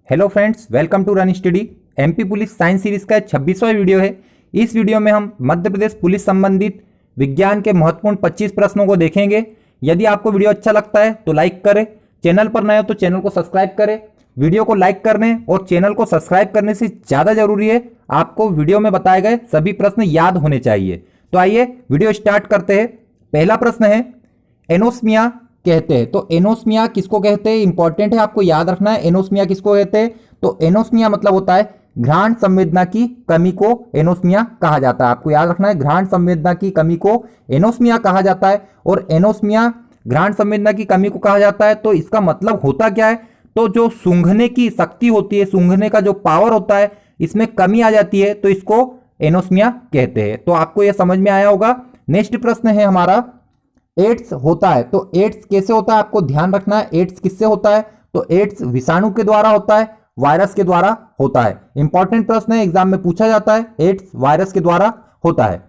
Hello friends, welcome to run study. MP police science series का 26वां video है। इस वीडियो में हम मध्य प्रदेश पुलिस संबंधित विज्ञान के महत्वपूर्ण 25 प्रश्नों को देखेंगे। यदि आपको वीडियो अच्छा लगता है तो लाइक करें, चैनल पर नए हो तो चैनल को सब्सक्राइब करें। वीडियो को लाइक करने और चैनल को सब्सक्राइब करने से ज़्यादा जरूरी है आपको वीडियो में बताए गए सभी प्रश्न याद होने चाहिए। तो आइए वीडियो स्टार्ट करते हैं। पहला प्रश्न है, एनोस्मिया कहते हैं तो एनोस्मिया किसको कहते हैं? इंपॉर्टेंट है, आपको याद रखना है। एनोस्मिया किसको कहते हैं? तो एनोस्मिया मतलब होता है घ्राण संवेदना की कमी को एनोस्मिया कहा जाता है। आपको याद रखना है, घ्राण संवेदना की कमी को एनोस्मिया कहा जाता है। और एनोस्मिया घ्राण संवेदना की कमी को कहा जाता है तो इसका मतलब होता क्या है? तो जो सूंघने की शक्ति होती है, सूंघने का जो पावर होता है, इसमें कमी आ जाती है तो इसको एनोस्मिया कहते हैं। तो आपको यह समझ में आया होगा। नेक्स्ट प्रश्न है हमारा, एड्स होता है तो एड्स कैसे होता है? आपको ध्यान रखना है, एड्स किससे होता है? तो एड्स विषाणु के द्वारा होता है, वायरस के द्वारा होता है। इंपॉर्टेंट प्रश्न है, एग्जाम में पूछा जाता है, एड्स वायरस के द्वारा होता है।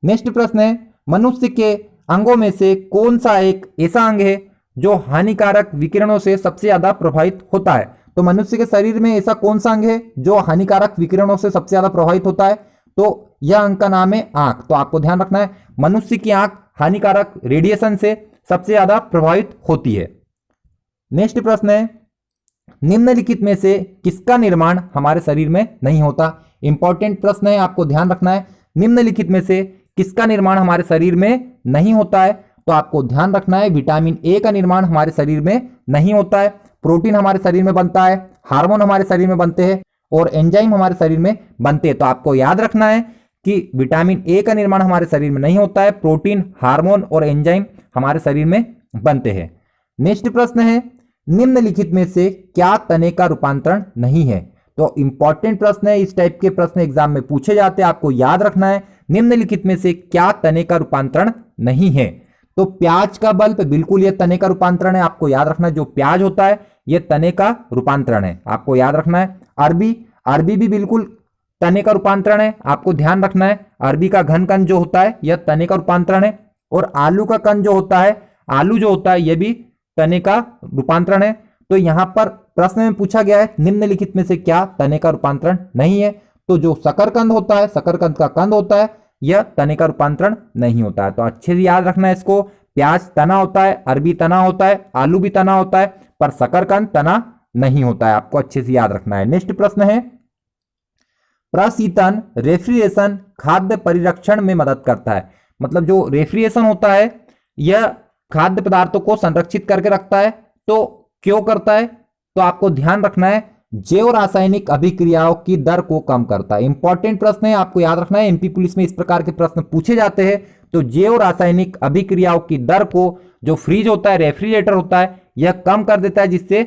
नेक्स्ट प्रश्न है, मनुष्य के अंगों में से कौन सा एक ऐसा अंग है जो हानिकारक विकिरणों से सबसे ज्यादा प्रभावित होता है? तो मनुष्य के शरीर में ऐसा कौन सा अंग है जो हानिकारक विकिरणों से सबसे ज्यादा प्रभावित होता है? तो यह अंग का नाम है आंख। तो आपको ध्यान रखना है, मनुष्य की आंख हानिकारक रेडिएशन से सबसे ज्यादा प्रभावित होती है। नेक्स्ट प्रश्न है, निम्नलिखित में से किसका निर्माण हमारे शरीर में नहीं होता? इंपॉर्टेंट प्रश्न है, आपको ध्यान रखना है। निम्नलिखित में से किसका निर्माण हमारे शरीर में नहीं होता है? तो आपको ध्यान रखना है, विटामिन ए का निर्माण हमारे शरीर में नहीं होता है। प्रोटीन हमारे शरीर में बनता है, हार्मोन हमारे शरीर में बनते हैं और एंजाइम हमारे शरीर में बनते हैं। तो आपको याद रखना है कि विटामिन ए का निर्माण हमारे शरीर में नहीं होता है, प्रोटीन, हार्मोन और एंजाइम हमारे शरीर में बनते हैं। नेक्स्ट प्रश्न है, निम्नलिखित में से क्या तने का रूपांतरण नहीं है? तो इंपॉर्टेंट प्रश्न है, इस टाइप के प्रश्न एग्जाम में पूछे जाते हैं, आपको याद रखना है। निम्नलिखित में से क्या तने का रूपांतरण नहीं है? तो प्याज का बल्ब बिल्कुल यह तने का रूपांतरण है, आपको याद रखना है। जो प्याज होता है यह तने का रूपांतरण है, आपको याद रखना है। अरबी भी बिल्कुल तने का रूपांतरण है, आपको ध्यान रखना है। अरबी का घन कंद जो होता है यह तने का रूपांतरण है। और आलू का कंद जो होता है, आलू जो होता है यह भी तने का रूपांतरण है। तो यहां पर प्रश्न में पूछा गया है, निम्नलिखित में से क्या तने का रूपांतरण नहीं है? तो जो शकरकंद होता है, शकरकंद का कंद होता है, यह तने का रूपांतरण नहीं होता है। तो अच्छे से याद रखना है इसको। प्याज तना होता है, अरबी तना होता है, आलू भी तना होता है, पर शकरकंद तना नहीं होता है, आपको अच्छे से याद रखना है। नेक्स्ट प्रश्न है, प्रशीतन रेफ्रिजरेशन खाद्य परिरक्षण में मदद करता है। मतलब जो रेफ्रिजरेशन होता है यह खाद्य पदार्थों को संरक्षित करके रखता है। तो क्यों करता है? तो आपको ध्यान रखना है, जैव रासायनिक अभिक्रियाओं की दर को कम करता है। इंपॉर्टेंट प्रश्न है, आपको याद रखना है, एमपी पुलिस में इस प्रकार के प्रश्न पूछे जाते हैं। तो जैव रासायनिक अभिक्रियाओं की दर को जो फ्रीज होता है, रेफ्रिजरेटर होता है, यह कम कर देता है, जिससे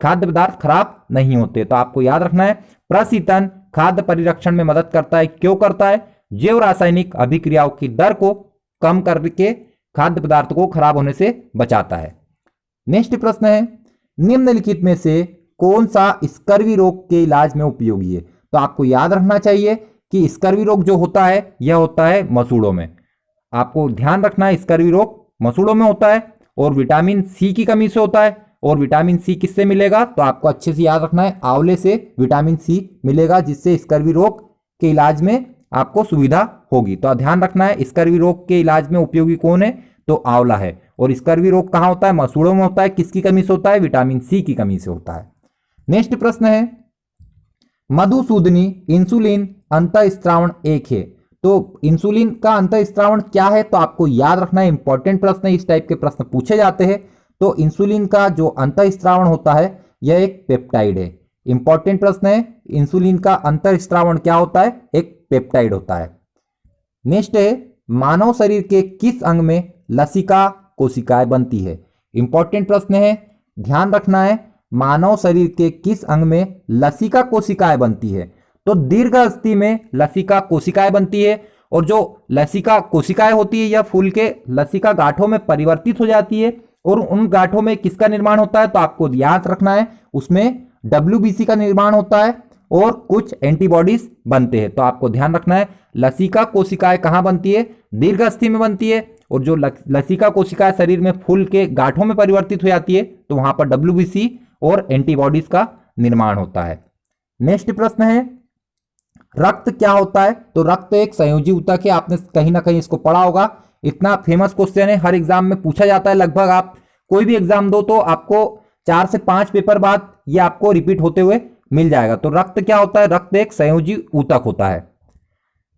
खाद्य पदार्थ खराब नहीं होते। तो आपको याद रखना है, प्रशीतन खाद्य परिरक्षण में मदद करता है। क्यों करता है? जैव रासायनिक अभिक्रियाओं की दर को कम करके खाद्य पदार्थ को खराब होने से बचाता है। नेक्स्ट प्रश्न है, निम्नलिखित में से कौन सा स्कर्वी रोग के इलाज में उपयोगी है? तो आपको याद रखना चाहिए कि स्कर्वी रोग जो होता है यह होता है मसूड़ों में। आपको ध्यान रखना है, स्कर्वी रोग मसूड़ों में होता है और विटामिन सी की कमी से होता है। और विटामिन सी किससे मिलेगा? तो आपको अच्छे से याद रखना है, आंवले से विटामिन सी मिलेगा, जिससे स्कर्वी रोग के इलाज में आपको सुविधा होगी। तो ध्यान रखना है, स्कर्वी रोग के इलाज में उपयोगी कौन है? तो आंवला है। और स्कर्वी रोग कहाँ होता है? मसूड़ों में होता है। किसकी कमी से होता है? विटामिन सी की कमी से होता है। नेक्स्ट प्रश्न है, मधुसूदनी इंसुलिन अंतःस्रावण एक है। तो इंसुलिन का अंतःस्रावण क्या है? तो आपको याद रखना है, इंपॉर्टेंट प्रश्न है, इस टाइप के प्रश्न पूछे जाते हैं। तो इंसुलिन का जो अंतःस्रावण होता है यह एक पेप्टाइड है। इंपॉर्टेंट प्रश्न है, इंसुलिन का अंतःस्रावण क्या होता है? एक पेप्टाइड होता है। नेक्स्ट है, मानव शरीर के किस अंग में लसिका कोशिकाएं बनती है? इंपॉर्टेंट प्रश्न है, ध्यान रखना है, मानव शरीर के किस अंग में लसिका कोशिकाएं बनती है? तो दीर्घ अस्थि में लसिका कोशिकाएं बनती है। और जो लसिका कोशिकाएं होती है यह फूल के लसिका गांठों में परिवर्तित हो जाती है। और उन गांठों में किसका निर्माण होता है? तो आपको याद रखना है, उसमें WBC का निर्माण होता है और कुछ एंटीबॉडीज बनते हैं। तो आपको ध्यान रखना है, लसिका कोशिकाएं कहां बनती है? दीर्घ अस्थि में बनती है। और जो लसिका कोशिकाएं शरीर में फूल के गांठों में परिवर्तित हो जाती है तो वहां पर WBC और एंटीबॉडीज का निर्माण होता है। नेक्स्ट प्रश्न है रक्त क्या होता है? तो रक्त एक संयोजी ऊतक है, आपने कहीं ना कहीं इसको पढ़ा होगा, इतना फेमस क्वेश्चन है, हर एग्जाम में पूछा जाता है। लगभग आप कोई भी एग्जाम दो तो आपको 4 से 5 पेपर बाद ये आपको रिपीट होते हुए मिल जाएगा। तो रक्त क्या होता है? रक्त एक संयोजी ऊतक होता है।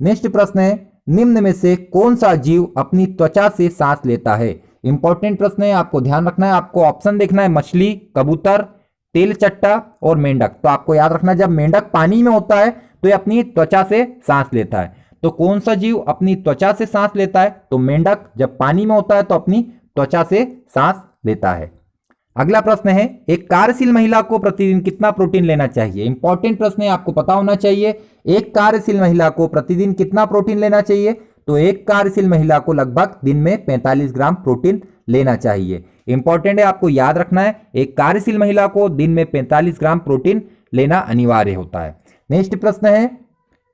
नेक्स्ट प्रश्न है निम्न में से कौन सा जीव अपनी त्वचा से सांस लेता है? इंपॉर्टेंट प्रश्न है, आपको ध्यान रखना है। आपको ऑप्शन देखना है मछली, कबूतर, तेलचट्टा और मेंढक। तो आपको याद रखना है जब मेंढक पानी में होता है तो ये अपनी त्वचा से सांस लेता है। तो कौन सा जीव अपनी त्वचा से सांस लेता है? तो मेंढक जब पानी में होता है तो अपनी त्वचा से सांस लेता है। अगला प्रश्न है एक कार्यशील महिला को प्रतिदिन कितना प्रोटीन लेना चाहिए? इंपॉर्टेंट प्रश्न है, आपको पता होना चाहिए। एक कार्यशील महिला को प्रतिदिन कितना प्रोटीन लेना चाहिए? तो एक कार्यशील महिला को लगभग दिन में 45 ग्राम प्रोटीन लेना चाहिए। इंपॉर्टेंट है, आपको याद रखना है एक कार्यशील महिला को दिन में 45 ग्राम प्रोटीन लेना अनिवार्य होता है। नेक्स्ट प्रश्न है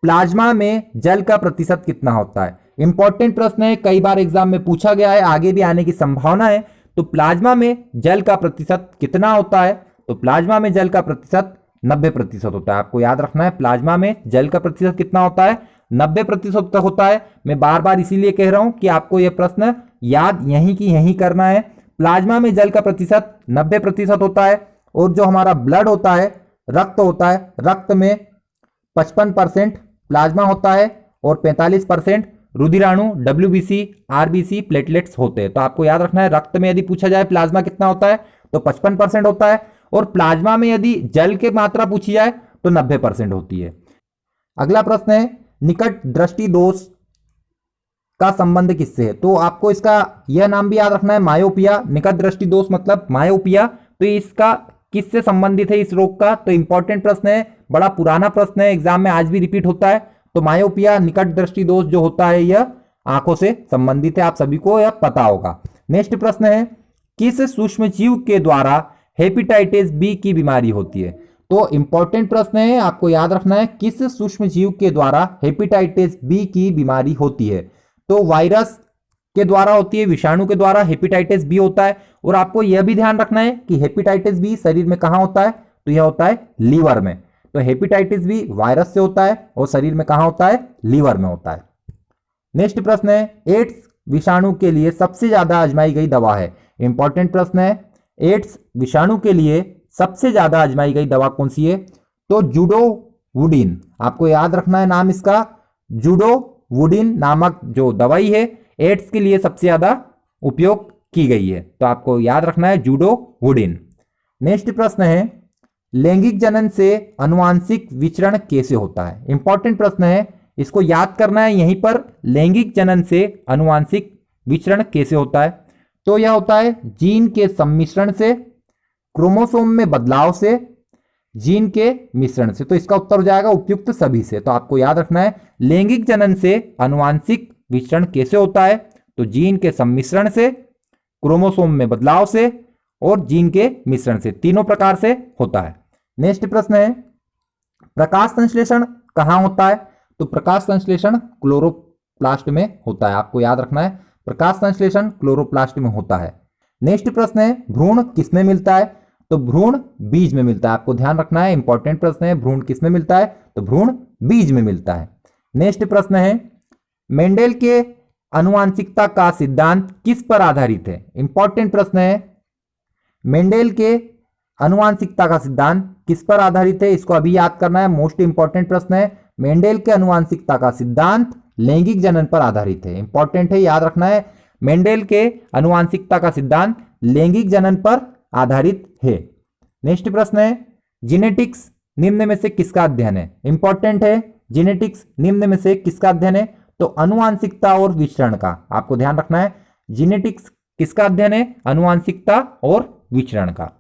प्लाज्मा में जल का प्रतिशत कितना होता है? इंपॉर्टेंट प्रश्न है, कई बार एग्जाम में पूछा गया है, आगे भी आने की संभावना है। तो प्लाज्मा में जल का प्रतिशत कितना होता है? तो प्लाज्मा में जल का प्रतिशत 90% होता है। आपको याद रखना है प्लाज्मा में जल का प्रतिशत कितना होता है? 90% तक होता है। मैं बार बार इसीलिए कह रहा हूं कि आपको यह प्रश्न याद यहीं की यहीं करना है। प्लाज्मा में जल का प्रतिशत 90% होता है। और जो हमारा ब्लड होता है, रक्त होता है, रक्त में 55% प्लाज्मा होता है और 45% रुधिराणु, WBC, RBC, प्लेटलेट्स होते हैं। तो आपको याद रखना है रक्त में यदि पूछा जाए प्लाज्मा कितना होता है तो 55% होता है, और प्लाज्मा में यदि जल की मात्रा पूछी जाए तो 90% होती है। अगला प्रश्न है निकट दृष्टि दोष का संबंध किससे है? तो आपको इसका यह नाम भी याद रखना है मायोपिया। निकट दृष्टि दोष मतलब मायोपिया। तो इसका किससे संबंधित है इस रोग का? तो इंपॉर्टेंट प्रश्न है, बड़ा पुराना प्रश्न है, एग्जाम में आज भी रिपीट होता है। तो मायोपिया निकट दृष्टि दोष जो होता है यह आंखों से संबंधित है, आप सभी को यह पता होगा। नेक्स्ट प्रश्न है किस सूक्ष्म जीव के द्वारा हेपेटाइटिस बी की बीमारी होती है? तो इंपॉर्टेंट प्रश्न है, आपको याद रखना है किस सूक्ष्म जीव के द्वारा हेपेटाइटिस बी की बीमारी होती है? तो वायरस के द्वारा होती है, विषाणु के द्वारा हेपेटाइटिस बी होता है। और आपको यह भी ध्यान रखना है कि हेपेटाइटिस बी शरीर में कहां होता है? तो यह होता है लीवर में। तो हेपेटाइटिस बी वायरस से होता है और शरीर में कहां होता है? लीवर में होता है। नेक्स्ट प्रश्न है एड्स विषाणु के लिए सबसे ज्यादा आजमाई गई दवा है? इंपॉर्टेंट प्रश्न है, एड्स विषाणु के लिए सबसे ज्यादा आजमाई गई दवा कौन सी है? तो जूडोवुडिन। आपको याद रखना है नाम इसका, जूडोवुडिन नामक जो दवाई है एड्स के लिए सबसे ज्यादा उपयोग की गई है। तो आपको याद रखना है जूडोवुडिन। नेक्स्ट प्रश्न है लैंगिक जनन से अनुवांशिक विचरण कैसे होता है? इंपॉर्टेंट प्रश्न है, इसको याद करना है यहीं पर, लैंगिक जनन से अनुवांशिक विचरण कैसे होता है? तो यह होता है जीन के सम्मिश्रण से, क्रोमोसोम में बदलाव से, जीन के मिश्रण से। तो इसका उत्तर हो जाएगा उपयुक्त सभी से। तो आपको याद रखना है लैंगिक जनन से अनुवांशिक विचरण कैसे होता है? तो जीन के सम्मिश्रण से, क्रोमोसोम में बदलाव से और जीन के मिश्रण से, तीनों प्रकार से होता है। नेक्स्ट प्रश्न है प्रकाश संश्लेषण कहां होता है? तो प्रकाश संश्लेषण क्लोरोप्लास्ट में होता है। आपको याद रखना है प्रकाश संश्लेषण क्लोरोप्लास्ट में होता है। नेक्स्ट प्रश्न है भ्रूण किसमें मिलता है? तो भ्रूण बीज में मिलता है। आपको ध्यान रखना है, इंपॉर्टेंट प्रश्न है, भ्रूण किसमें मिलता है? तो भ्रूण बीज में मिलता है। नेक्स्ट प्रश्न है मेंडेल के आनुवंशिकता का सिद्धांत किस पर आधारित है? इंपॉर्टेंट प्रश्न है, मेंडेल के आनुवंशिकता का सिद्धांत किस पर आधारित है? इसको अभी याद करना है, मोस्ट इंपॉर्टेंट प्रश्न है। मेंडेल के आनुवंशिकता का सिद्धांत लैंगिक जनन पर आधारित है। इंपॉर्टेंट है, याद रखना है, मेंडेल के आनुवंशिकता का सिद्धांत लैंगिक जनन पर आधारित है। नेक्स्ट प्रश्न है जीनेटिक्स निम्न में से किसका अध्ययन है? इंपॉर्टेंट है, जीनेटिक्स निम्न में से किसका अध्ययन है? तो आनुवंशिकता और विचरण का। आपको ध्यान रखना है जीनेटिक्स किसका अध्ययन है? आनुवंशिकता और विचरण का।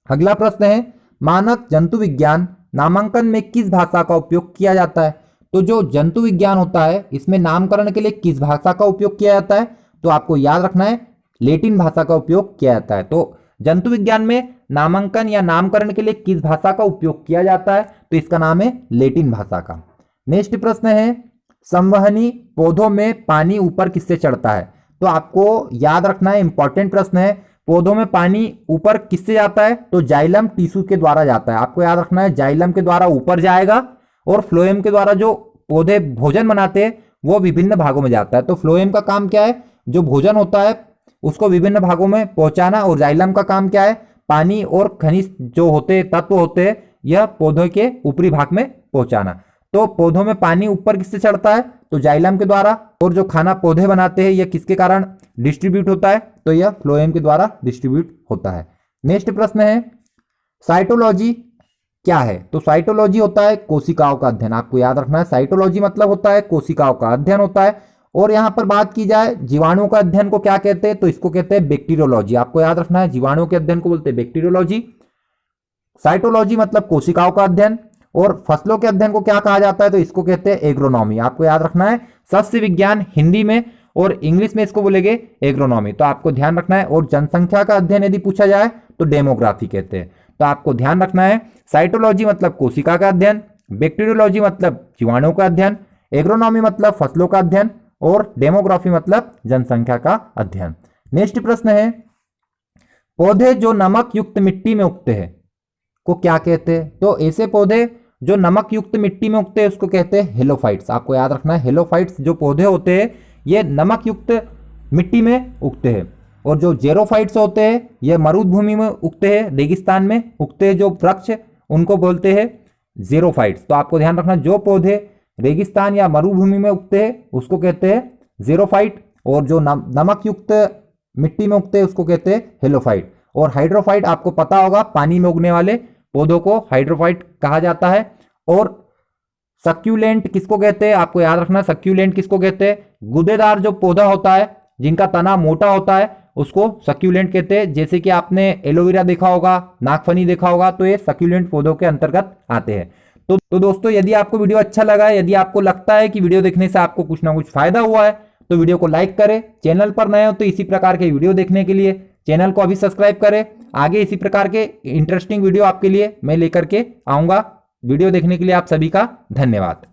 अगला प्रश्न है मानक जंतु विज्ञान नामांकन में किस भाषा का उपयोग किया जाता है? तो जो जंतु विज्ञान होता है इसमें नामकरण के लिए किस भाषा का उपयोग किया जाता है? तो आपको याद रखना है लैटिन भाषा का उपयोग किया जाता है। तो जंतु विज्ञान में नामांकन या नामकरण के लिए किस भाषा का उपयोग किया जाता है? तो इसका नाम है लैटिन भाषा का। नेक्स्ट प्रश्न है संवहनी पौधों में पानी ऊपर किससे चढ़ता है? तो आपको याद रखना है, इंपॉर्टेंट प्रश्न है, पौधों में पानी ऊपर किससे जाता है? तो जाइलम टिश्यू के द्वारा जाता है। आपको याद रखना है, जाइलम के द्वारा ऊपर जाएगा और फ्लोएम के द्वारा जो पौधे भोजन बनाते हैं वो विभिन्न भागों में जाता है। तो फ्लोएम का काम क्या है? जो भोजन होता है उसको विभिन्न भागों में पहुंचाना, और जाइलम का काम क्या है? पानी और खनिज जो होते तत्व होते हैं यह पौधों के ऊपरी भाग में पहुंचाना। तो पौधों में पानी ऊपर किससे चढ़ता है? तो जाइलम के द्वारा। और जो खाना पौधे बनाते हैं यह किसके कारण डिस्ट्रीब्यूट होता है? तो यह फ्लोएम के द्वारा डिस्ट्रीब्यूट होता है। नेक्स्ट प्रश्न है, साइटोलॉजी क्या है? तो साइटोलॉजी होता है कोशिकाओं का अध्ययन। आपको याद रखना है, साइटोलॉजी मतलब होता है कोशिकाओं का अध्ययन होता है। और यहां पर बात की जाए जीवाणुओं का अध्ययन को क्या कहते हैं? तो इसको कहते हैं बैक्टीरियोलॉजी। आपको याद रखना है, जीवाणुओं के अध्ययन को बोलते हैं बैक्टीरियोलॉजी। साइटोलॉजी मतलब कोशिकाओं का अध्ययन। और फसलों के अध्ययन को क्या कहा जाता है? तो इसको कहते हैं एग्रोनॉमी। आपको याद रखना है, सस्य विज्ञान हिंदी में और इंग्लिश में इसको बोलेंगे एग्रोनॉमी। तो आपको ध्यान रखना है। और जनसंख्या का अध्ययन यदि पूछा जाए तो डेमोग्राफी कहते हैं। तो आपको ध्यान रखना है, साइटोलॉजी मतलब कोशिका का अध्ययन, बैक्टीरियोलॉजी मतलब जीवाणुओं का अध्ययन, एग्रोनॉमी मतलब फसलों का अध्ययन, और डेमोग्राफी मतलब जनसंख्या का अध्ययन। नेक्स्ट प्रश्न है, पौधे जो नमक युक्त मिट्टी में उगते हैं को क्या कहते हैं? तो ऐसे पौधे जो नमक युक्त मिट्टी में उगते हैं उसको कहते हैं हेलोफाइट्स। आपको याद रखना है, हेलोफाइट्स जो पौधे होते हैं ये नमक युक्त मिट्टी में उगते हैं। और जो जेरोफाइट्स होते हैं ये मरुभूमि में उगते हैं, रेगिस्तान में उगते हैं जो वृक्ष, उनको बोलते हैं जेरोफाइट्स। तो आपको ध्यान रखना, जो पौधे रेगिस्तान या मरुभूमि में उगते हैं उसको कहते हैं जेरोफाइट, और जो नमक युक्त मिट्टी में उगते हैं उसको कहते हैं हेलोफाइट। और हाइड्रोफाइट आपको पता होगा, पानी में उगने वाले पौधों को हाइड्रोफाइट कहा जाता है। और सक्यूलेंट किसको कहते हैं? आपको याद रखना, सक्यूलेंट किसको कहते हैं? गुदेदार जो पौधा होता है जिनका तना मोटा होता है उसको सक्यूलेंट कहते हैं। जैसे कि आपने एलोवेरा देखा होगा, नागफनी देखा होगा, तो ये सक्यूलेंट पौधों के अंतर्गत आते हैं। तो दोस्तों, यदि आपको वीडियो अच्छा लगा है, यदि आपको लगता है कि वीडियो देखने से आपको कुछ ना कुछ फायदा हुआ है, तो वीडियो को लाइक करें। चैनल पर नए हो तो इसी प्रकार के वीडियो देखने के लिए चैनल को अभी सब्सक्राइब करें। आगे इसी प्रकार के इंटरेस्टिंग वीडियो आपके लिए मैं लेकर के आऊंगा। वीडियो देखने के लिए आप सभी का धन्यवाद।